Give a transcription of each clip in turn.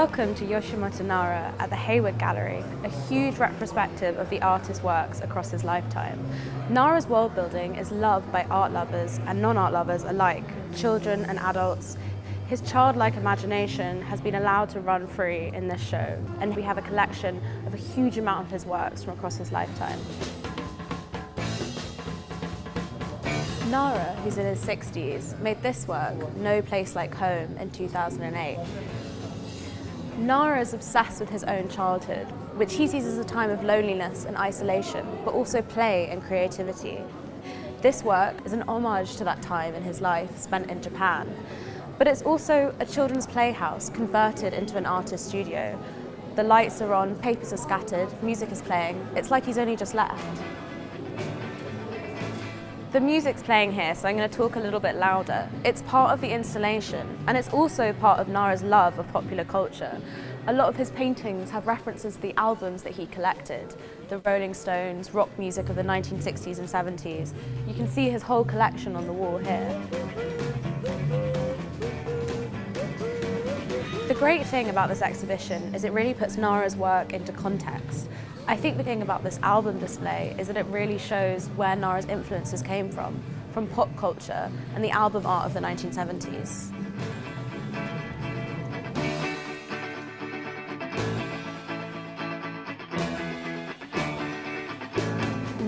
Welcome to Yoshitomo Nara at the Hayward Gallery, a huge retrospective of the artist's works across his lifetime. Nara's world building is loved by art lovers and non-art lovers alike, children and adults. His childlike imagination has been allowed to run free in this show, and we have a collection of a huge amount of his works from across his lifetime. Nara, who's in his 60s, made this work, No Place Like Home, in 2008. Nara is obsessed with his own childhood, which he sees as a time of loneliness and isolation, but also play and creativity. This work is an homage to that time in his life spent in Japan, but it's also a children's playhouse converted into an artist's studio. The lights are on, papers are scattered, music is playing. It's like he's only just left. The music's playing here, so I'm going to talk a little bit louder. It's part of the installation, and it's also part of Nara's love of popular culture. A lot of his paintings have references to the albums that he collected, the Rolling Stones, rock music of the 1960s and 70s. You can see his whole collection on the wall here. The great thing about this exhibition is it really puts Nara's work into context. I think the thing about this album display is that it really shows where Nara's influences came from pop culture and the album art of the 1970s.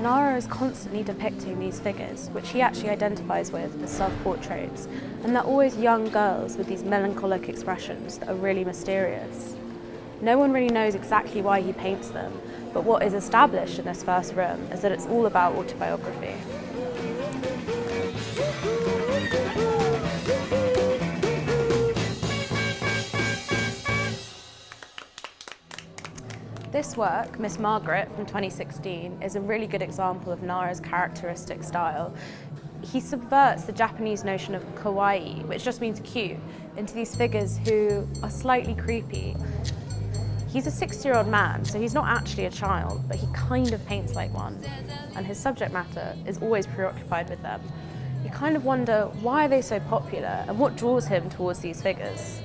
Nara is constantly depicting these figures, which he actually identifies with as self-portraits, and they're always young girls with these melancholic expressions that are really mysterious. No one really knows exactly why he paints them, but what is established in this first room is that it's all about autobiography. This work, Miss Margaret from 2016, is a really good example of Nara's characteristic style. He subverts the Japanese notion of Kawaii, which just means cute, into these figures who are slightly creepy. He's a 60-year-old man, so he's not actually a child, but he kind of paints like one, and his subject matter is always preoccupied with them. You kind of wonder, why are they so popular, and what draws him towards these figures?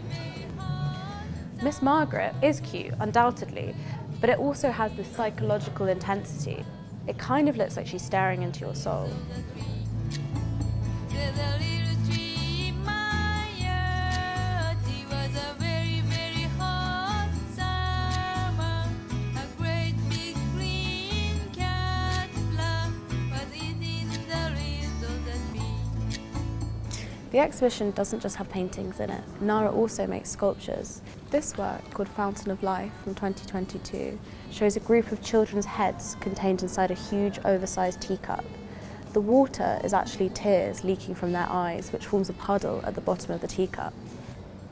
Miss Margaret is cute, undoubtedly, but it also has this psychological intensity. It kind of looks like she's staring into your soul. The exhibition doesn't just have paintings in it. Nara also makes sculptures. This work, called Fountain of Life from 2022, shows a group of children's heads contained inside a huge oversized teacup. The water is actually tears leaking from their eyes, which forms a puddle at the bottom of the teacup.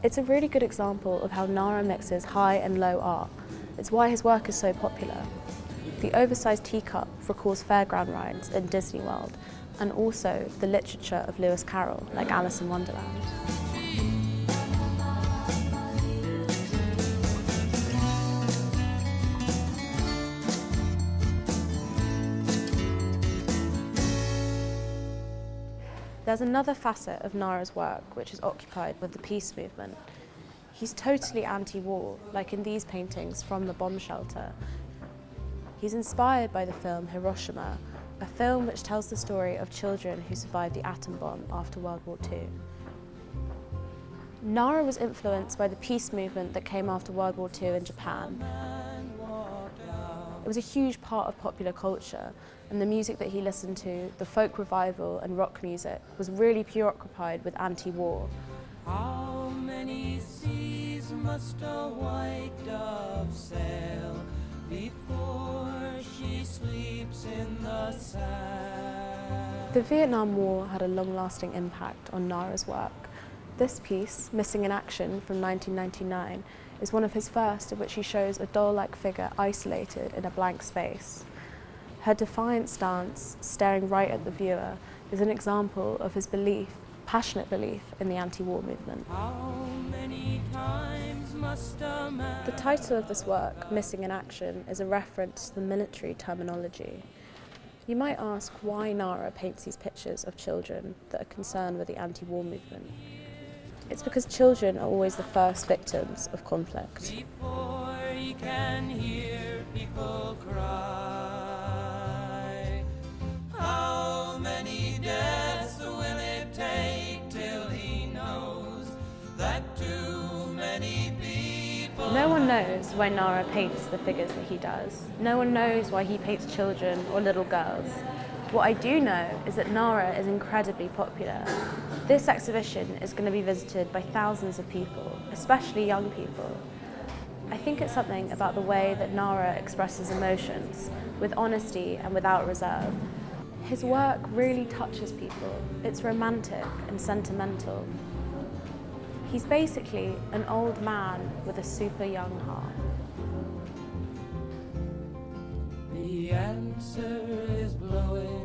It's a really good example of how Nara mixes high and low art. It's why his work is so popular. The oversized teacup recalls fairground rides in Disney World, and also the literature of Lewis Carroll, like Alice in Wonderland. There's another facet of Nara's work which is occupied with the peace movement. He's totally anti-war, like in these paintings from the bomb shelter. He's inspired by the film Hiroshima, a film which tells the story of children who survived the atom bomb after World War II. Nara was influenced by the peace movement that came after World War II in Japan. It was a huge part of popular culture, and the music that he listened to, the folk revival and rock music, was really preoccupied with anti-war. How many seas must a white dove sail before she sleeps in the sand? The Vietnam War had a long-lasting impact on Nara's work. This piece, Missing in Action from 1999, is one of his first in which he shows a doll-like figure isolated in a blank space. Her defiant stance, staring right at the viewer, is an example of his passionate belief in the anti-war movement. How many times must a man... The title of this work, Missing in Action, is a reference to the military terminology. You might ask why Nara paints these pictures of children that are concerned with the anti-war movement. It's because children are always the first victims of conflict. Before he can hear people cry, how many deaths will it take till he knows that too many people... No one knows why Nara paints the figures that he does. No one knows why he paints children or little girls. What I do know is that Nara is incredibly popular. This exhibition is going to be visited by thousands of people, especially young people. I think it's something about the way that Nara expresses emotions, with honesty and without reserve. His work really touches people. It's romantic and sentimental. He's basically an old man with a super young heart. The answer is blowing